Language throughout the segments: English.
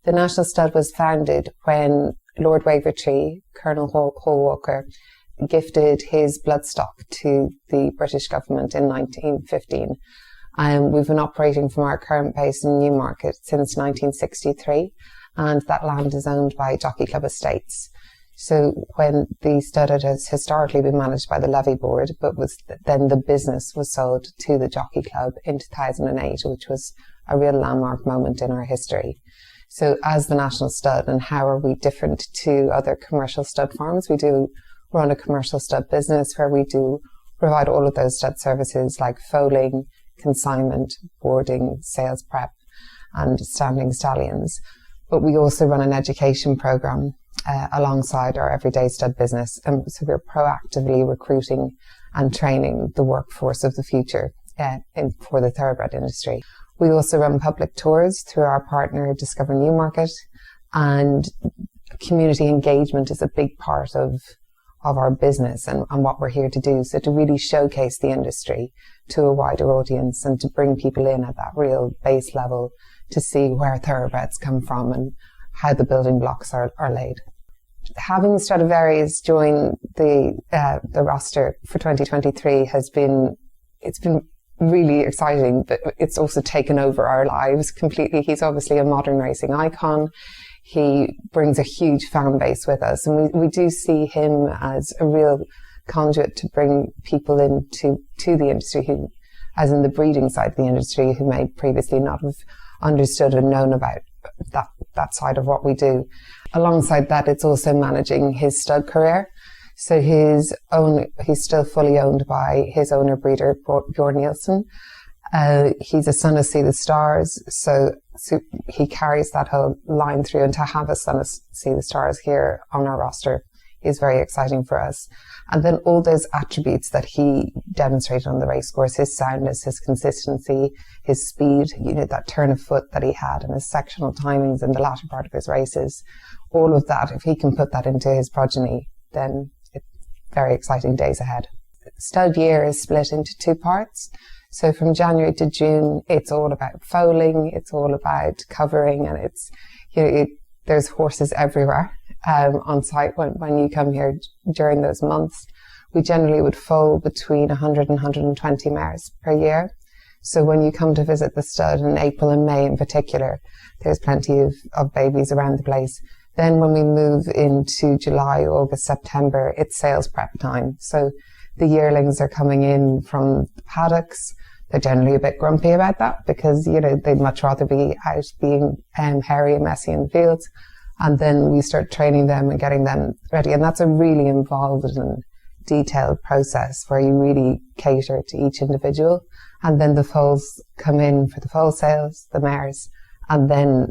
The National Stud was founded when Lord Wavertree, Colonel Hall Walker, gifted his bloodstock to the British government in 1915. We've been operating from our current base in Newmarket since 1963, and that land is owned by Jockey Club Estates. So when the stud has historically been managed by the Levy Board, but then the business was sold to the Jockey Club in 2008, which was a real landmark moment in our history. So as the National Stud, and how are we different to other commercial stud farms? We do run a commercial stud business where we do provide all of those stud services like foaling, consignment, boarding, sales prep, and standing stallions. But we also run an education program alongside our everyday stud business. And so we're proactively recruiting and training the workforce of the future for the thoroughbred industry. We also run public tours through our partner Discover Newmarket, and community engagement is a big part of our business and what we're here to do. So to really showcase the industry to a wider audience and to bring people in at that real base level to see where thoroughbreds come from and how the building blocks are laid. Having Stradivarius join the roster for 2023 it's been really exciting, but it's also taken over our lives completely. He's obviously a modern racing icon. He brings a huge fan base with us, and we do see him as a real conduit to bring people into the industry who, as in the breeding side of the industry, who may previously not have understood and known about that side of what we do. Alongside that, it's also managing his stud career. So he's still fully owned by his owner breeder, Bjorn Nielsen. He's a son of See the Stars, so he carries that whole line through, and to have a son of See the Stars here on our roster is very exciting for us. And then all those attributes that he demonstrated on the racecourse, his soundness, his consistency, his speed, that turn of foot that he had, and his sectional timings in the latter part of his races, all of that, if he can put that into his progeny, then it's very exciting days ahead. Stud year is split into two parts. So from January to June, it's all about foaling, it's all about covering, and there's horses everywhere on site when you come here during those months. We generally would foal between 100 and 120 mares per year. So when you come to visit the stud in April and May in particular, there's plenty of babies around the place. Then when we move into July, August, September, it's sales prep time. So the yearlings are coming in from the paddocks. They're generally a bit grumpy about that because, they'd much rather be out being hairy and messy in the fields. And then we start training them and getting them ready. And that's a really involved and detailed process where you really cater to each individual. And then the foals come in for the foal sales, the mares, and then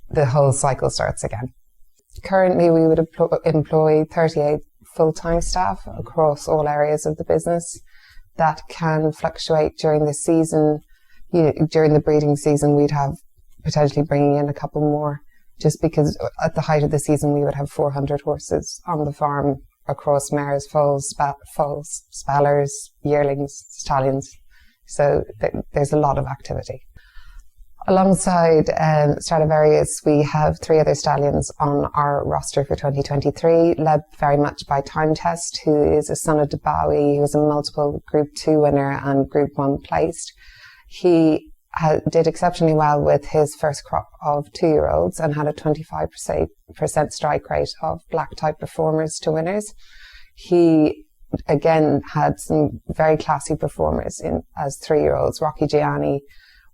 the whole cycle starts again. Currently, we would employ 38 full-time staff across all areas of the business. That can fluctuate during the season. During the breeding season, we'd have potentially bringing in a couple more, just because at the height of the season, we would have 400 horses on the farm across mares, foals, spallers, yearlings, stallions. So there's a lot of activity. Alongside Stradivarius, we have 3 other stallions on our roster for 2023, led very much by Time Test, who is a son of Debawi, who was a multiple Group 2 winner and Group 1 placed. He did exceptionally well with his first crop of 2-year-olds and had a 25% strike rate of black type performers to winners. He again had some very classy performers as 3-year-olds. Rocky Gianni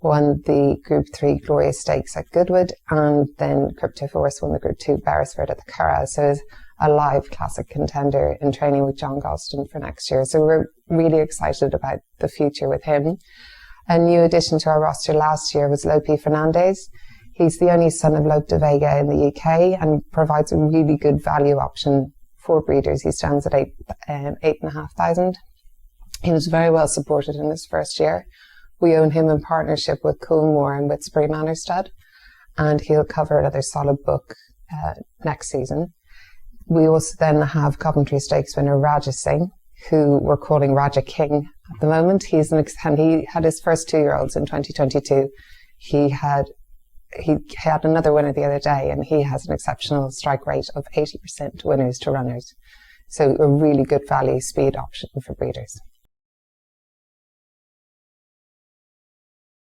won the Group 3 Glorious Stakes at Goodwood, and then Cryptoforce won the Group 2 Beresford at the Kerr. So he's a live classic contender in training with John Gosden for next year. So we're really excited about the future with him. A new addition to our roster last year was Lope Fernandez. He's the only son of Lope de Vega in the UK and provides a really good value option for breeders. He stands at 8,500. He was very well supported in his first year. We own him in partnership with Coolmore and Whitesbury Manor Stud, and he'll cover another solid book next season. We also then have Coventry Stakes winner Raja Singh, who we're calling Raja King at the moment. He had his first 2-year-olds in 2022. He had he had another winner the other day, and he has an exceptional strike rate of 80% winners to runners. So a really good value speed option for breeders.